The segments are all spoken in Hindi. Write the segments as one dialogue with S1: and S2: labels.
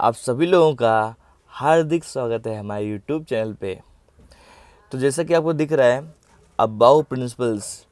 S1: आप सभी लोगों का हार्दिक स्वागत है हमारे यूट्यूब चैनल पे। तो जैसा कि आपको दिख रहा है अबाउ प्रिंसिपल्स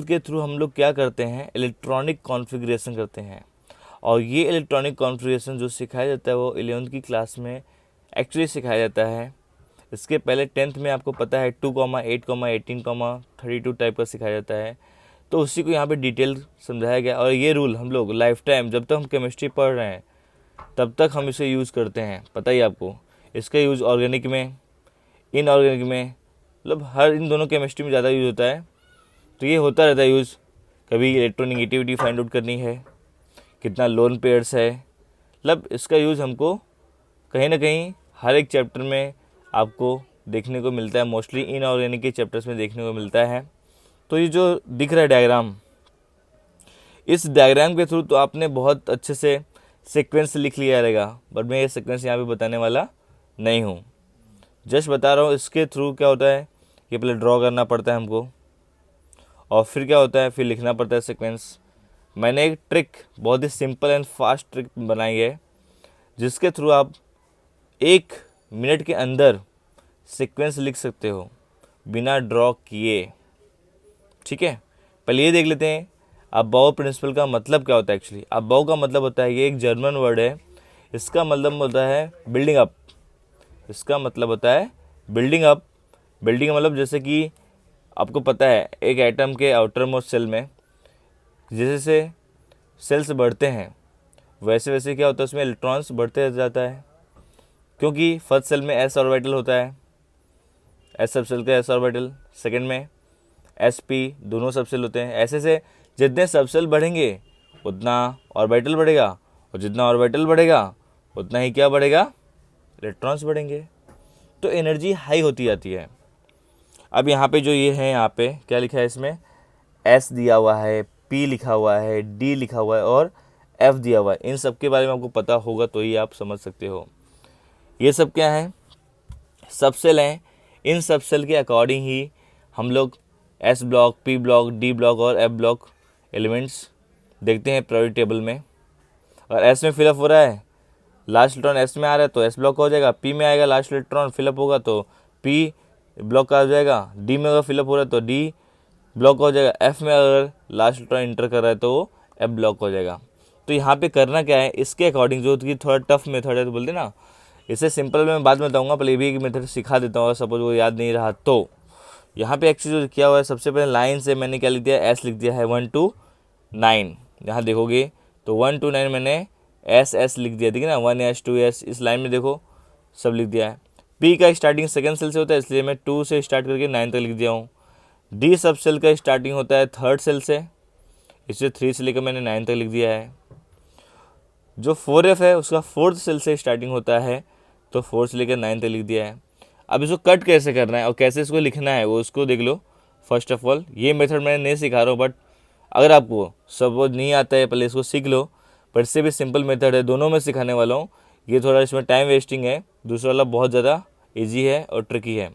S1: के थ्रू हम लोग क्या करते हैं, इलेक्ट्रॉनिक कॉन्फ़िगरेशन करते हैं। और ये इलेक्ट्रॉनिक कॉन्फ़िगरेशन जो सिखाया जाता है वो 11th की क्लास में एक्चुअली सिखाया जाता है। इसके पहले 10th में आपको पता है 2, 8, 18, 32 टाइप का सिखाया जाता है। तो उसी को यहाँ पे डिटेल समझाया गया। और ये रूल हम लोग लाइफ टाइम जब तक हम केमिस्ट्री पढ़ रहे हैं तब तक हम इसे यूज़ करते हैं। पता ही आपको, इसका यूज़ ऑर्गेनिक में, इनऑर्गेनिक में, मतलब हर इन दोनों केमिस्ट्री में ज़्यादा यूज़ होता है। तो ये होता रहता है यूज़। कभी इलेक्ट्रोनेगेटिविटी फाइंड आउट करनी है, कितना लोन पेयर्स है, मतलब इसका यूज़ हमको कहीं ना कहीं हर एक चैप्टर में आपको देखने को मिलता है। मोस्टली इनऑर्गेनिक के चैप्टर्स में देखने को मिलता है। तो ये जो दिख रहा है डायग्राम, इस डायग्राम के थ्रू तो आपने बहुत अच्छे से सीक्वेंस लिख लिया रहेगा, बट मैं ये सीक्वेंस यहाँ पे बताने वाला नहीं हूँ। जस्ट बता रहा हूँ इसके थ्रू क्या होता है। ये पहले ड्रॉ करना पड़ता है हमको, और फिर क्या होता है, फिर लिखना पड़ता है सीक्वेंस। मैंने एक ट्रिक, बहुत ही सिंपल एंड फास्ट ट्रिक बनाई है, जिसके थ्रू आप 1 मिनट के अंदर सीक्वेंस लिख सकते हो बिना ड्रॉ किए। ठीक है, पहले ये देख लेते हैं अबाउ प्रिंसिपल का मतलब क्या होता है। एक्चुअली अबाउ का मतलब होता है, ये एक जर्मन वर्ड है, इसका मतलब होता है बिल्डिंग अप। इसका मतलब होता है बिल्डिंग अप। बिल्डिंग का मतलब, जैसे कि आपको पता है एक एटम के आउटर मोस्ट सेल में जैसे जैसे सेल्स बढ़ते हैं वैसे वैसे क्या होता है, उसमें इलेक्ट्रॉन्स बढ़ते जाता है। क्योंकि फर्स्ट सेल में एस ऑर्बिटल होता है, एस सब सेल का एस ऑर्बिटल, सेकेंड में एस पी, दोनों सबसेल होते हैं। ऐसे से जितने सबसेल बढ़ेंगे उतना ऑर्बिटल बढ़ेगा, और जितना ऑर्बिटल बढ़ेगा उतना ही क्या बढ़ेगा, इलेक्ट्रॉन्स बढ़ेंगे। तो एनर्जी हाई होती जाती है। अब यहाँ पे जो ये है, यहाँ पे क्या लिखा है, इसमें एस दिया हुआ है, पी लिखा हुआ है, डी लिखा हुआ है और एफ दिया हुआ है। इन सब के बारे में आपको पता होगा तो ही आप समझ सकते हो। ये सब क्या है, सबसेल हैं। इन सबसेल के अकॉर्डिंग ही हम लोग S block, P block, D block और एफ ब्लॉक एलिमेंट्स देखते हैं प्रायोरिटी टेबल में। अगर एस में फिलअप हो रहा है, लास्ट इलेक्ट्रॉन एस में आ रहा है तो एस ब्लॉक हो जाएगा। पी में आएगा, लास्ट इलेक्ट्रॉन फिलअप होगा तो पी ब्लॉक का हो जाएगा। डी में अगर फिलअप हो रहा है तो डी ब्लॉक हो जाएगा। एफ में अगर लास्ट इलेक्ट्रॉन इंटर कर रहा है तो वो एफ ब्लॉक हो जाएगा। तो यहाँ पे करना क्या है, इसके अकॉर्डिंग, जो कि थोड़ा टफ मेथड है तो बोलते ना, इसे सिंपल में बाद में बताऊँगा, पहले भी एक मेथड सिखा देता हूँ, सपोज वो याद नहीं रहा तो। यहाँ पे एक्चुअली जो किया हुआ है, सबसे पहले लाइन से मैंने क्या लिख दिया, एस लिख दिया है 1 to 9। यहाँ देखोगे तो 1 to 9 मैंने एस लिख दिया, ठीक है ना, 1S 2S, इस लाइन में देखो सब लिख दिया है। पी का स्टार्टिंग सेकंड सेल से होता है, इसलिए मैं 2 से स्टार्ट करके 9 तक लिख दिया हूँ। डी सब सेल का स्टार्टिंग होता है थर्ड सेल से, इसलिए 3 से लेकर मैंने 9 तक लिख दिया है। जो 4F है उसका फोर्थ सेल से स्टार्टिंग होता है, तो 4 से लेकर 9 तक लिख दिया है। अब इसको कट कैसे करना है और कैसे इसको लिखना है वो उसको देख लो। फर्स्ट ऑफ ऑल ये मेथड मैंने नहीं सिखा रहा हूँ, बट अगर आपको सब नहीं आता है पहले इसको सीख लो। पर इससे भी सिंपल मेथड है, दोनों में सिखाने वाला हूँ। ये थोड़ा इसमें टाइम वेस्टिंग है, दूसरा वाला बहुत ज़्यादा ईजी है और ट्रिकी है।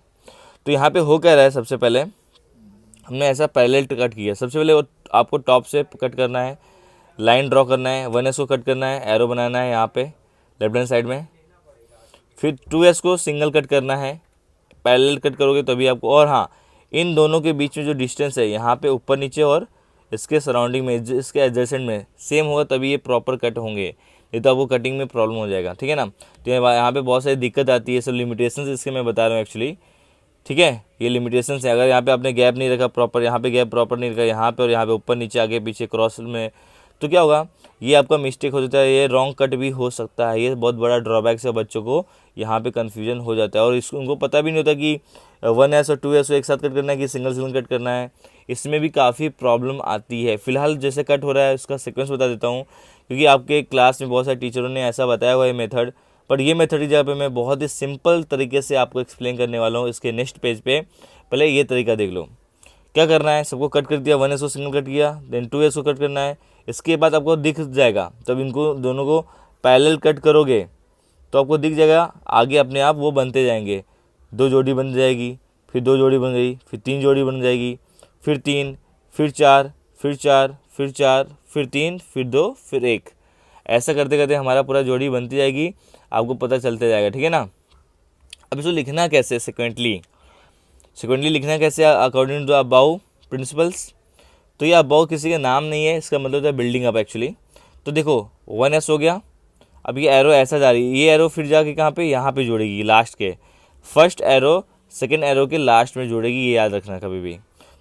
S1: तो यहाँ पे हो क्या रहा है, सबसे पहले हमने ऐसा पैरेलल कट किया। सबसे पहले वो आपको टॉप से कट करना है, लाइन ड्रॉ करना है, 1S को कट करना है, एरो बनाना है यहाँ पे लेफ्ट हैंड साइड में। फिर 2S को सिंगल कट करना है, पैरेलल कट करोगे तभी आपको। और हाँ, इन दोनों के बीच में जो डिस्टेंस है यहाँ पे ऊपर नीचे और इसके सराउंडिंग में, इसके एडजेसेंट में सेम होगा तभी ये प्रॉपर कट होंगे, नहीं तो आपको कटिंग में प्रॉब्लम हो जाएगा, ठीक है ना। तो यहाँ पे बहुत सारी दिक्कत आती है, सब लिमिटेशंस इसके मैं बता रहा हूँ एक्चुअली, ठीक है। ये लिमिटेशंस है, अगर यहाँ पे आपने गैप नहीं रखा प्रॉपर, यहाँ पे गैप प्रॉपर नहीं रखा, यहाँ पे और यहाँ पे ऊपर नीचे आगे पीछे क्रॉस में, तो क्या होगा, ये आपका मिस्टेक हो जाता है, ये रॉन्ग कट भी हो सकता है। ये बहुत बड़ा ड्रॉबैक है, बच्चों को यहाँ पे कन्फ्यूजन हो जाता है और इसको उनको पता भी नहीं होता कि 1S और 2S को एक साथ कट करना है कि सिंगल सिंगल कट करना है। इसमें भी काफ़ी प्रॉब्लम आती है। फिलहाल जैसे कट हो रहा है उसका सीक्वेंस बता देता हूँ, क्योंकि आपके क्लास में बहुत सारे टीचरों ने ऐसा बताया हुआ है मेथड। पर ये मेथड की जगह पे मैं बहुत ही सिंपल तरीके से आपको एक्सप्लेन करने वाला हूँ इसके नेक्स्ट पेज पे। पहले ये तरीका देख लो, क्या करना है, सबको कट कर दिया, 1S को सिंगल कट किया, देन 2S को कट करना है। इसके बाद आपको दिख जाएगा, तब इनको दोनों को पैरेलल कट करोगे तो आपको दिख जाएगा, आगे अपने आप वो बनते जाएंगे। 2 जोड़ी बन जाएगी, फिर 2 जोड़ी बन गई, फिर 3 जोड़ी बन जाएगी, फिर 3, फिर 4, फिर 4, फिर 4, फिर 3, फिर 2, फिर 1। ऐसा करते करते हमारा पूरा जोड़ी बनती जाएगी, आपको पता चलते जाएगा, ठीक है ना। अब इसको लिखना कैसे सिक्वेंटली लिखना कैसे अकॉर्डिंग टू अबाउ प्रिंसिपल्स। तो ये अबाउ किसी का नाम नहीं है, इसका मतलब है बिल्डिंग अप एक्चुअली। तो देखो 1s हो गया, अब ये एरो ऐसा जा रही है, ये एरो फिर जाके कहाँ पे, यहाँ पे जोड़ेगी लास्ट के, फर्स्ट एरो सेकेंड एरो के लास्ट में जोड़ेगी, ये याद रखना कभी भी।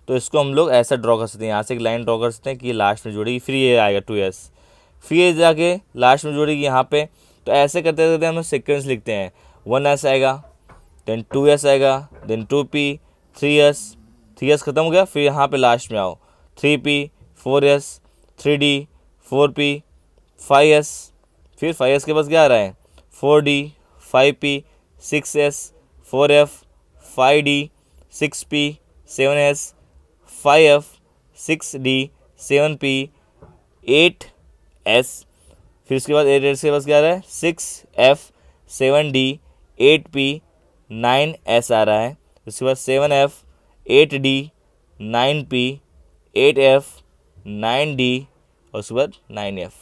S1: तो इसको हम लोग ऐसा ड्रॉ कर सकते हैं, यहाँ से एक लाइन ड्रॉ कर सकते हैं कि ये लास्ट में जोड़ेगी, फिर ये आएगा 2s, फिर ये जाके लास्ट में जोड़ेगी यहाँ पे। तो ऐसे करते करते हम सीक्वेंस लिखते हैं, 1s आएगा, देन 2s आएगा, देन 2p, 3s ख़त्म हो गया, फिर यहाँ पे लास्ट में आओ 3p, 4s, 3d, 4p, 5s, फिर 5s के पास क्या आ रहा है 4d, 5p, 6s, 4f, 5d, 6p, 7s, 5f, 6d, 7p, 8s, फिर इसके बाद 8s के पास क्या आ रहा है 6f, 7d, 8p, 9s आ रहा है, उसके बाद 7f, 8d, 9p, 8f, 9d और उसके बाद 9f।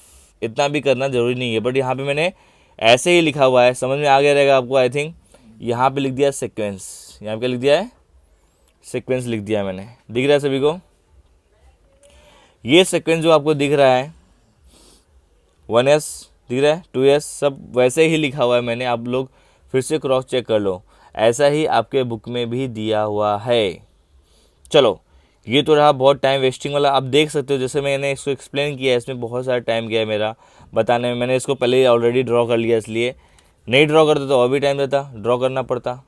S1: इतना भी करना ज़रूरी नहीं है, बट यहाँ पे मैंने ऐसे ही लिखा हुआ है, समझ में आ गया रहेगा आपको आई थिंक। यहाँ पे लिख दिया सीक्वेंस, यहाँ पे क्या लिख दिया है सीक्वेंस लिख दिया है मैंने, दिख रहा है सभी को। ये सीक्वेंस जो आपको दिख रहा है 1s दिख रहा है, 2s सब वैसे ही लिखा हुआ है मैंने, आप लोग फिर से क्रॉस चेक कर लो, ऐसा ही आपके बुक में भी दिया हुआ है। चलो ये तो रहा बहुत टाइम वेस्टिंग वाला, आप देख सकते हो जैसे मैंने इसको एक्सप्लेन किया है, इसमें बहुत सारा टाइम गया है मेरा बताने में। मैंने इसको पहले ही ऑलरेडी ड्रॉ कर लिया, इसलिए नहीं ड्रॉ करता तो और भी टाइम रहता, ड्रॉ करना पड़ता,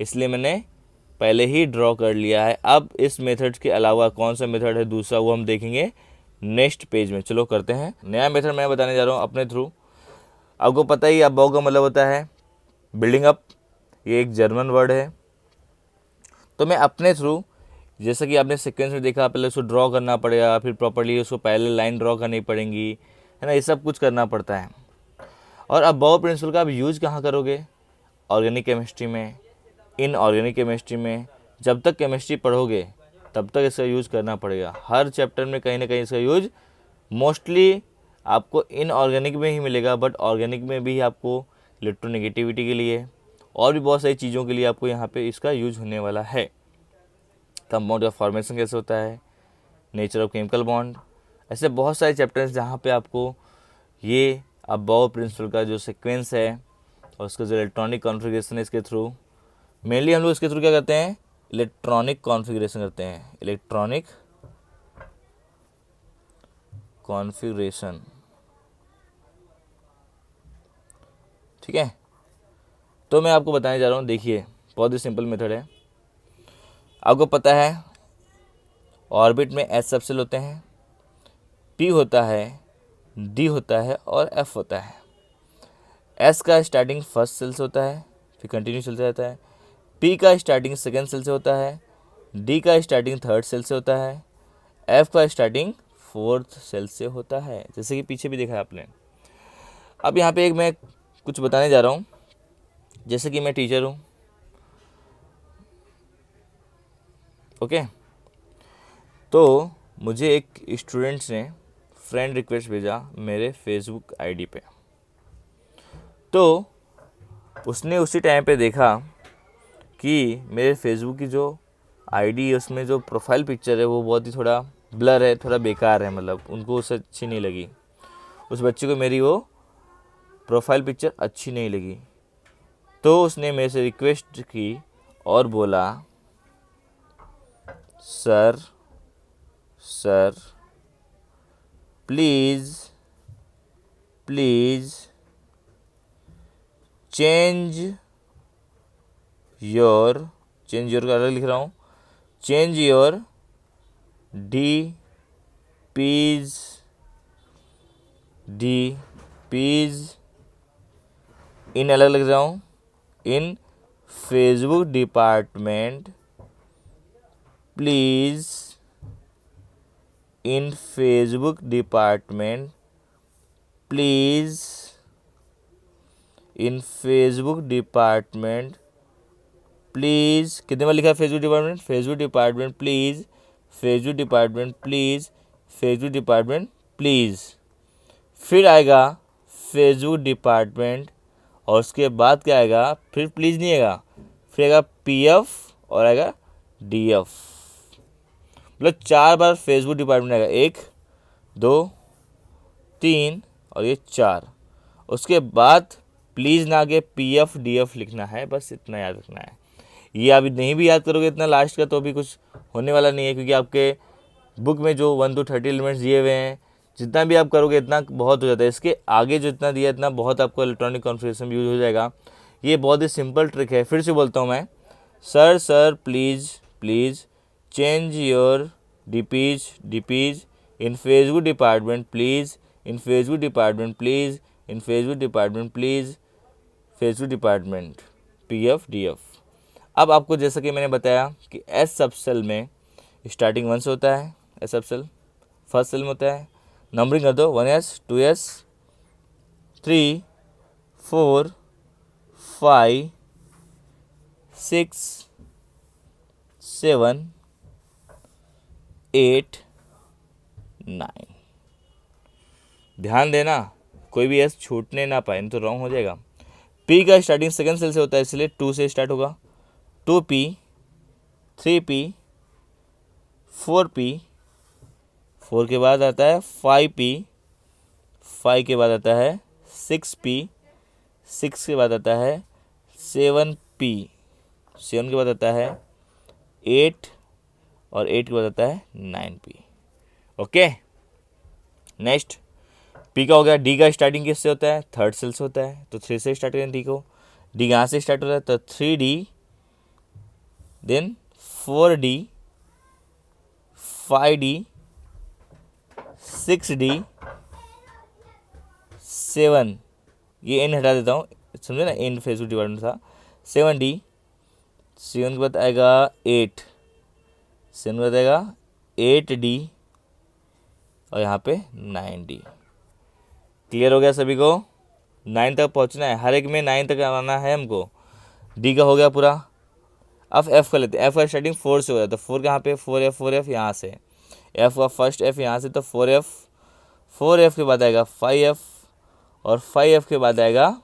S1: इसलिए मैंने पहले ही ड्रॉ कर लिया है। अब इस मेथड के अलावा कौन सा मेथड है दूसरा, वो हम देखेंगे नेक्स्ट पेज में। चलो करते हैं, नया मेथड मैं बताने जा रहा हूँ अपने थ्रू। आपको पता ही अबाउ का मतलब होता है बिल्डिंग अप, ये एक जर्मन वर्ड है। तो मैं अपने थ्रू, जैसा कि आपने सीक्वेंस में देखा, पहले उसको ड्रॉ करना पड़ेगा, फिर प्रॉपर्ली उसको पहले लाइन ड्रॉ करनी पड़ेगी, है ना, ये सब कुछ करना पड़ता है। और अबाउ प्रिंसिपल का आप यूज़ कहाँ करोगे, ऑर्गेनिक केमिस्ट्री में, इनऑर्गेनिक केमिस्ट्री में। जब तक केमिस्ट्री पढ़ोगे तब तक इसका यूज़ करना पड़ेगा, हर चैप्टर में कहीं ना कहीं इसका यूज़ मोस्टली आपको इनऑर्गेनिक में ही मिलेगा, बट ऑर्गेनिक में भी आपको इलेक्ट्रोनेगेटिविटी के लिए और भी बहुत सारी चीज़ों के लिए आपको यहाँ पे इसका यूज होने वाला है। कंपाउंड का फॉर्मेशन कैसे होता है, नेचर ऑफ केमिकल बॉन्ड, ऐसे बहुत सारे चैप्टर्स जहाँ पे आपको ये अबाउ प्रिंसिपल का जो सीक्वेंस है और उसका जो इलेक्ट्रॉनिक कॉन्फ़िगरेशन है, इसके थ्रू मेनली हम लोग इसके थ्रू क्या करते हैं, इलेक्ट्रॉनिक कॉन्फ़िगरेशन करते हैं, इलेक्ट्रॉनिक कॉन्फ़िगरेशन, ठीक है। तो मैं आपको बताने जा रहा हूँ, देखिए बहुत ही सिंपल मेथड है। आपको पता है ऑर्बिट में S सबसेल होते हैं, P होता है, D होता है और F होता है। S का स्टार्टिंग फर्स्ट सेल से होता है, फिर कंटिन्यू चलता रहता है। P का स्टार्टिंग सेकेंड सेल से होता है, D का स्टार्टिंग थर्ड सेल से होता है, F का स्टार्टिंग फोर्थ सेल से होता है, जैसे कि पीछे भी देखा है आपने। अब यहाँ पे एक मैं कुछ बताने जा रहा हूँ, जैसे कि मैं टीचर हूँ, ओके। तो मुझे एक स्टूडेंट्स ने फ्रेंड रिक्वेस्ट भेजा मेरे फेसबुक आईडी पे, तो उसने उसी टाइम पे देखा कि मेरे फेसबुक की जो आईडी है उसमें जो प्रोफाइल पिक्चर है वो बहुत ही थोड़ा ब्लर है, थोड़ा बेकार है, मतलब उनको उससे अच्छी नहीं लगी, उस बच्चे को मेरी वो प्रोफाइल पिक्चर अच्छी नहीं लगी। तो उसने मेरे से रिक्वेस्ट की और बोला, सर प्लीज़ चेंज योर का अलग लिख रहा हूँ, चेंज योर DPs इन अलग लिख रहा हूँ, इन Facebook department please, in Facebook department please, in Facebook department please, कितने बार लिखा है Facebook department, Facebook department please, Facebook department please, Facebook department please, फिर आएगा फेसबुक डिपार्टमेंट, और उसके बाद क्या आएगा, फिर प्लीज़ नहीं आएगा, फिर आएगा PF और आएगा DF। मतलब 4 बार फेसबुक डिपार्टमेंट आएगा, 1 2 3 और ये 4। उसके बाद प्लीज़ ना आगे PF DF लिखना है, बस इतना याद रखना है। ये आप नहीं भी याद करोगे इतना लास्ट का तो भी कुछ होने वाला नहीं है, क्योंकि आपके बुक में जो 1 to 30 एलिमेंट्स दिए हुए हैं, जितना भी आप करोगे इतना बहुत हो जाता है। इसके आगे जो इतना दिया इतना बहुत आपको इलेक्ट्रॉनिक कॉन्फ़िगरेशन में यूज हो जाएगा। ये बहुत ही सिंपल ट्रिक है। फिर से बोलता हूँ मैं, sir please change your DPs in Facebook department please, in Facebook department please, in Facebook department please, Facebook department PF DF। अब आपको जैसा कि मैंने बताया कि एस सब सेल में स्टार्टिंग 1 से होता है, एस सब सेल फर्स्ट सेल में होता है। नंबरिंग कर दो, 1S 2S 3 4 5 6 7 8 9। ध्यान देना कोई भी एस छूटने ना पाए, नहीं तो रॉन्ग हो जाएगा। P का स्टार्टिंग सेकंड सेल से होता है, इसलिए 2 से स्टार्ट होगा। 2P 3P 4P, 4 के बाद आता है 5P, 5 के बाद आता है 6P, 6 के बाद आता है 7P, 7 के बाद आता है 8 और 8 के बाद आता है 9P। ओके, नेक्स्ट P का हो गया। D का स्टार्टिंग किससे होता है, थर्ड सेल से होता है, तो 3 से स्टार्ट करें D को। D यहाँ से स्टार्ट हो रहा है तो 3D, then 4D, 5D, 6D, 7, ये एन हटा देता हूँ, समझे ना, एन फेसबुक डिपार्टमेंट था। 7D, 7 के बाद आएगा 8, 7 के बाद आएगा 8D और यहाँ पे 9D। क्लियर हो गया सभी को? 9 तक पहुँचना है, हर एक में 9 तक आना है हमको। D का हो गया पूरा। अब F का लेते हैं। F का स्टार्टिंग 4 से हो जाता है, 4 कहाँ पे, 4F यहाँ से, F का फर्स्ट F यहाँ से, तो 4F, 4F के बाद आएगा 5F और 5F के बाद आएगा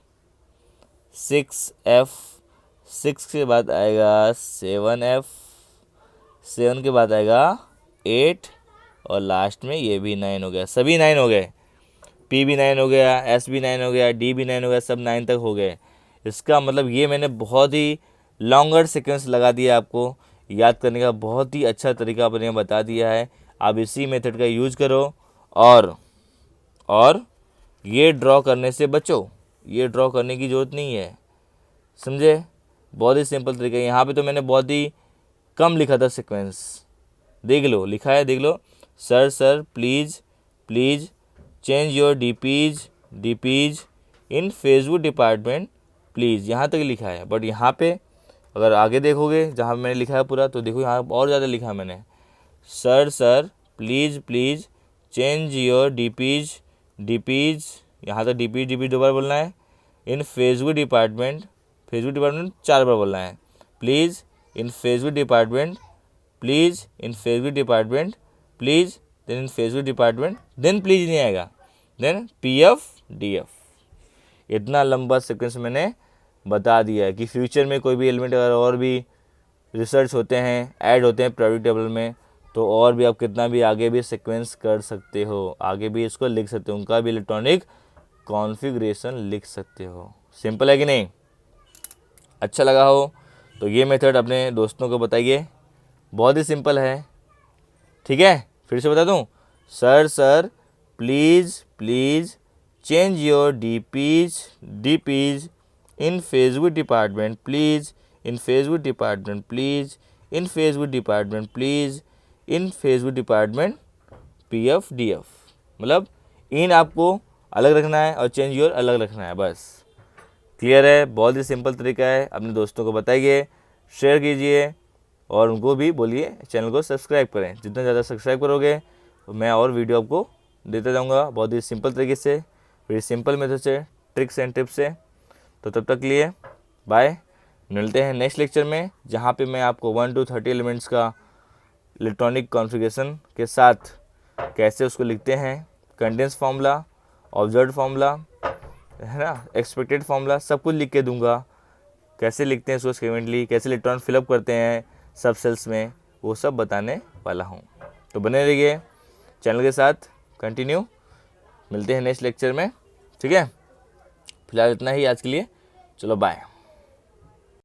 S1: 6F, 6 के बाद आएगा 7F, 7 के बाद आएगा 8 और लास्ट में ये भी 9 हो गया। सभी 9 हो गए, P भी 9 हो गया, S भी 9 हो गया, D भी 9 हो गया, सब 9 तक हो गए। इसका मतलब ये मैंने बहुत ही लॉन्गर सीक्वेंस लगा दिया, आपको याद करने का बहुत ही अच्छा तरीका मैंने बता दिया है। आप इसी मेथड का यूज करो और ये ड्रॉ करने से बचो, ये ड्रॉ करने की ज़रूरत नहीं है, समझे? बहुत ही सिंपल तरीका है। यहाँ पे तो मैंने बहुत ही कम लिखा था सीक्वेंस, देख लो, लिखा है देख लो। Sir please change your DPs in Facebook department please, यहाँ तक लिखा है। बट यहाँ पे अगर आगे देखोगे जहाँ मैंने लिखा है पूरा, तो देखो यहाँ और ज़्यादा लिखा है मैंने। Sir please change your DPs, यहाँ तक DP दोबारा बोलना है। इन फेसबुक डिपार्टमेंट 4 बार बोलना है। Please in Facebook department, please in Facebook department, please, then in Facebook department, then please नहीं आएगा, देन PF DF। इतना लंबा सीक्वेंस मैंने बता दिया है कि फ्यूचर में कोई भी एलिमेंट अगर और भी रिसर्च होते हैं, ऐड होते हैं प्रोडक्ट टेबल में, तो और भी आप कितना भी आगे भी सीक्वेंस कर सकते हो, आगे भी इसको लिख सकते हो, उनका भी इलेक्ट्रॉनिक कॉन्फ़िगरेशन लिख सकते हो। सिंपल है कि नहीं? अच्छा लगा हो तो ये मेथड अपने दोस्तों को बताइए, बहुत ही सिंपल है। ठीक है, फिर से बता दूं, sir please change your DPs in Facebook department please, in Facebook department please, in Facebook department please, in Facebook department PF DF। मतलब इन आपको अलग रखना है और चेंज योर अलग रखना है, बस। क्लियर है? बहुत ही सिंपल तरीका है। अपने दोस्तों को बताइए, शेयर कीजिए और उनको भी बोलिए चैनल को सब्सक्राइब करें। जितना ज़्यादा सब्सक्राइब करोगे तो मैं और वीडियो आपको देता जाऊँगा बहुत ही सिंपल तरीके से, फिर सिंपल मेथड से, ट्रिक्स एंड टिप्स से। तो तब तक के लिए बाय, मिलते हैं नेक्स्ट लेक्चर में, जहाँ पे मैं आपको 1 to 30 एलिमेंट्स का इलेक्ट्रॉनिक कॉन्फ़िगरेशन के साथ कैसे उसको लिखते हैं, कंडेंस फार्मूला, ऑब्जर्व्ड फार्मूला, है ना, एक्सपेक्टेड फार्मूला सब कुछ लिख के दूंगा, कैसे लिखते हैं इसको सिक्वेंटली, कैसे इलेक्ट्रॉन फिलअप करते हैं सब सेल्स में, वो सब बताने वाला हूँ। तो बने रहिए चैनल के साथ, कंटिन्यू, मिलते हैं नेक्स्ट लेक्चर में, ठीक है। फिलहाल इतना ही आज के लिए, चलो बाय।